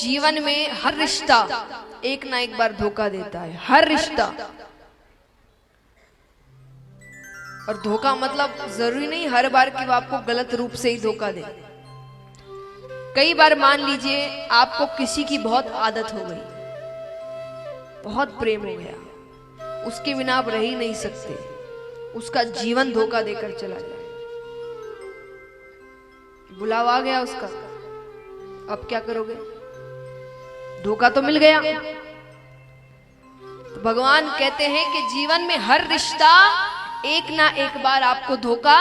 जीवन में हर रिश्ता एक ना एक बार धोखा देता है, हर रिश्ता। और धोखा मतलब जरूरी नहीं हर बार कि वो आपको गलत रूप से ही धोखा दे। कई बार मान लीजिए आपको किसी की बहुत आदत हो गई, बहुत प्रेम हो गया, उसके बिना आप रह ही नहीं सकते, उसका जीवन धोखा देकर चला जाए, बुलावा आ गया उसका, अब क्या करोगे? धोखा तो मिल गया। तो भगवान कहते हैं कि जीवन में हर रिश्ता एक ना एक बार आपको धोखा,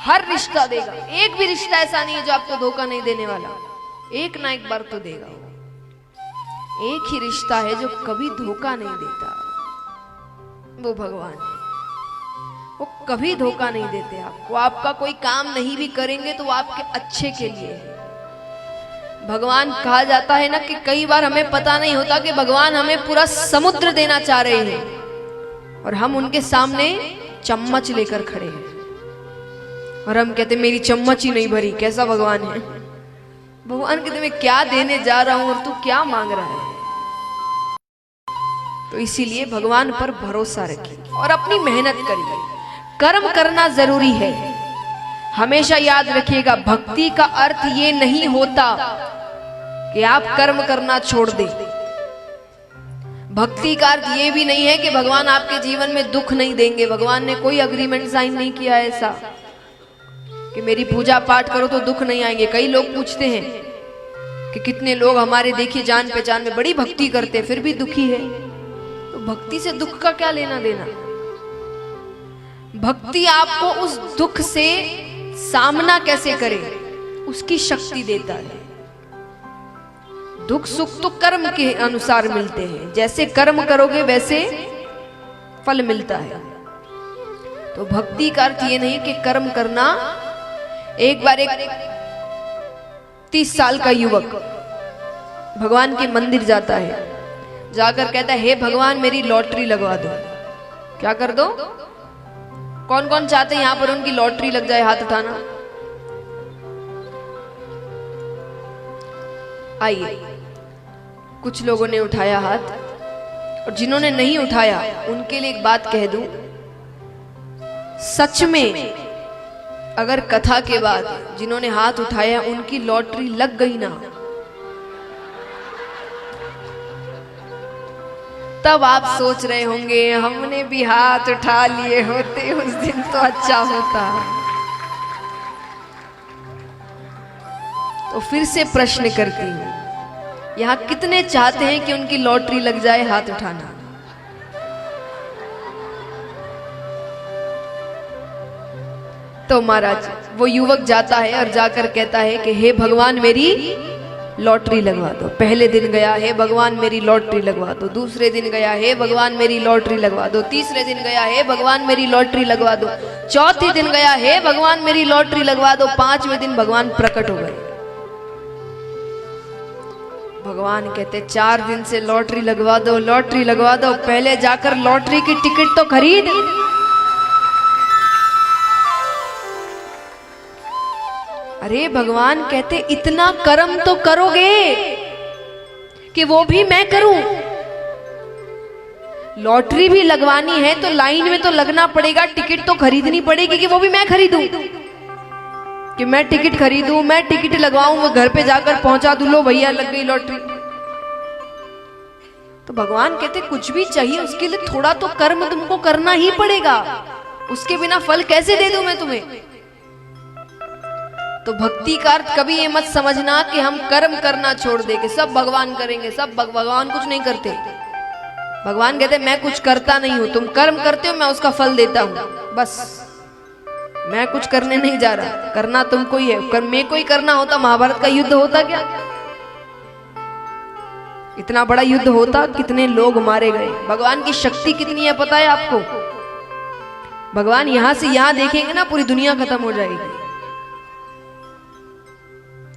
हर रिश्ता देगा। एक भी रिश्ता ऐसा नहीं है जो आपको धोखा नहीं देने वाला, एक ना एक बार तो देगा। एक ही रिश्ता है जो कभी धोखा नहीं देता, वो भगवान है। वो कभी धोखा नहीं देते आपको। आपका कोई काम नहीं भी करेंगे तो वो आपके अच्छे के लिए है। भगवान कहा जाता है ना कि कई बार हमें पता नहीं होता कि भगवान हमें पूरा समुद्र देना चाह रहे हैं और हम उनके सामने चम्मच लेकर खड़े हैं और हम कहते मेरी चम्मच ही नहीं भरी। कैसा भगवान है? भगवान कहते मैं क्या देने जा रहा हूं और तू क्या मांग रहा है? तो इसीलिए भगवान पर भरोसा रखिए और अपनी मेहनत करिए। कर्म करना जरूरी है। हमेशा याद रखिएगा, भक्ति का अर्थ ये नहीं होता कि आप कर्म करना छोड़ दें। भक्ति का अर्थ ये भी नहीं है कि भगवान आपके जीवन में दुख नहीं देंगे। भगवान ने कोई अग्रीमेंट साइन नहीं किया ऐसा कि मेरी पूजा पाठ करो तो दुख नहीं आएंगे। कई लोग पूछते हैं कि कितने लोग हमारे देखिए जान पहचान में बड़ी भक्ति करते फिर भी दुखी है। तो भक्ति से दुख का क्या लेना देना? भक्ति आपको उस दुख से सामना कैसे करे उसकी शक्ति देता है। दुख सुख तो कर्म के अनुसार मिलते हैं, जैसे कर्म करोगे वैसे फल मिलता है। तो भक्ति का अर्थ ये नहीं कि कर्म करना। एक बार एक 30 साल का युवक भगवान के मंदिर जाता है, जाकर कहता है हे भगवान मेरी लॉटरी लगवा दो। क्या कर दो? कौन कौन चाहते हैं यहां पर उनकी लॉटरी लग जाए? हाथ उठाना। आइए, कुछ लोगों ने उठाया हाथ और जिन्होंने नहीं उठाया उनके लिए एक बात कह दूं, सच में अगर कथा के बाद जिन्होंने हाथ उठाया उनकी लॉटरी लग गई ना, तब आप सोच रहे होंगे हमने भी हाथ उठा लिए होते उस दिन तो अच्छा होता। तो फिर से प्रश्न करती हूं, यहां कितने चाहते हैं कि उनकी लॉटरी लग जाए? हाथ उठाना। तो महाराज वो युवक जाता है और जाकर कहता है कि हे भगवान मेरी लॉटरी लगवा दो। पहले दिन गया, हे भगवान मेरी लॉटरी लगवा दो। दूसरे दिन गया, हे भगवान मेरी लॉटरी लगवा दो। तीसरे दिन गया, हे भगवान मेरी लॉटरी लगवा दो। चौथे दिन गया, हे भगवान मेरी लॉटरी लगवा दो। पांचवें दिन भगवान प्रकट हो गए। भगवान कहते 4 दिन से लॉटरी लगवा दो, लॉटरी लगवा दो। पहले जाकर लॉटरी की टिकट तो खरीद। अरे भगवान कहते इतना कर्म तो करोगे कि वो भी मैं करूं। लॉटरी भी लगवानी है तो लाइन में तो लगना पड़ेगा, टिकट तो खरीदनी पड़ेगी कि वो भी मैं खरीदूं, कि मैं टिकट खरीदूं, मैं टिकट लगवाऊं, वो घर पे जाकर पहुंचा दूं, लो भैया लग गई लॉटरी। तो भगवान कहते कुछ भी चाहिए उसके लिए थोड़ा तो कर्म तुमको करना ही पड़ेगा, उसके बिना फल कैसे दे दूं मैं तुम्हें? तो भक्ति का अर्थ कभी ये मत समझना कि हम कर्म करना छोड़ दे के सब भगवान करेंगे, सब भगवान कुछ नहीं करते। भगवान कहते मैं कुछ करता नहीं हूं, तुम कर्म करते हो मैं उसका फल देता हूं, बस मैं कुछ करने नहीं जा रहा, करना तुमको ही है। मैं कोई करना होता महाभारत का युद्ध होता क्या? इतना बड़ा युद्ध होता, कितने लोग मारे गए। भगवान की शक्ति कितनी है पता है आपको? भगवान यहां से यहां देखेंगे ना पूरी दुनिया खत्म हो जाएगी।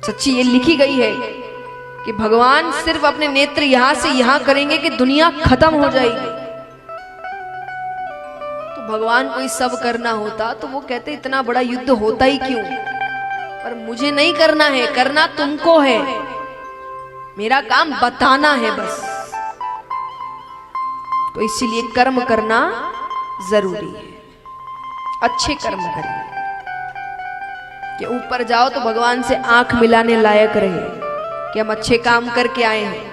सच्ची ये लिखी गई है कि भगवान सिर्फ अपने नेत्र यहां से यहां करेंगे कि दुनिया खत्म हो जाएगी। तो भगवान को ही सब करना होता तो वो कहते इतना बड़ा युद्ध होता ही क्यों? पर मुझे नहीं करना है, करना तुमको है। मेरा काम बताना है बस। तो इसीलिए कर्म करना जरूरी है, अच्छे कर्म करिए कि ऊपर जाओ तो भगवान से आंख मिलाने लायक रहे कि हम अच्छे काम करके आए हैं,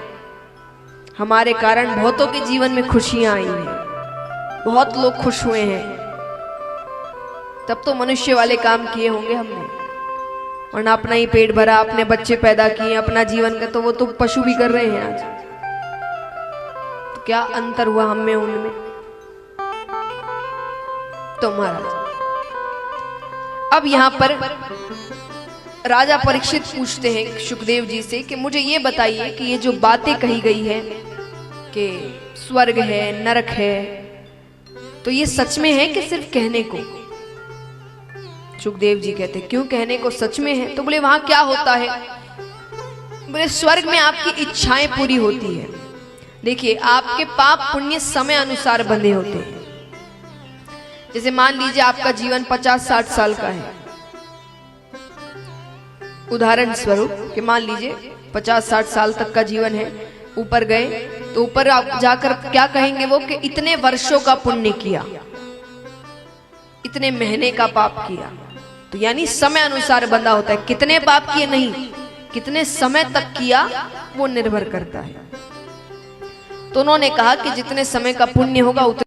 हमारे कारण बहुतों के जीवन में खुशियां आई हैं, बहुत लोग खुश हुए हैं। तब तो मनुष्य वाले काम किए होंगे हमने, वरना अपना ही पेट भरा, अपने बच्चे पैदा किए, अपना जीवन का, तो वो तो पशु भी कर रहे हैं आज। तो क्या अंतर हुआ हम में उनमें? तो महाराज अब यहां पर राजा परीक्षित पूछते हैं सुखदेव जी से कि मुझे ये बताइए कि ये जो बातें कही गई है कि स्वर्ग है, नरक है, तो ये सच में है कि सिर्फ कहने को? सुखदेव जी कहते क्यों कहने को, सच में है। तो बोले वहां क्या होता है? बोले स्वर्ग में आपकी इच्छाएं पूरी होती है। देखिए आपके पाप पुण्य समय अनुसार बंधे होते हैं। जैसे मान लीजिए आपका जीवन 50-60 साल का है, उदाहरण स्वरूप कि मान लीजिए 50-60 साल तक का जीवन है, ऊपर गए तो ऊपर आप जाकर क्या कहेंगे वो कि इतने वर्षों का पुण्य किया, इतने महीने का पाप किया। तो यानी समय अनुसार बंधा होता है, कितने पाप किए नहीं, कितने समय तक किया वो निर्भर करता है। तो उन्होंने कहा कि जितने समय का पुण्य होगा उतने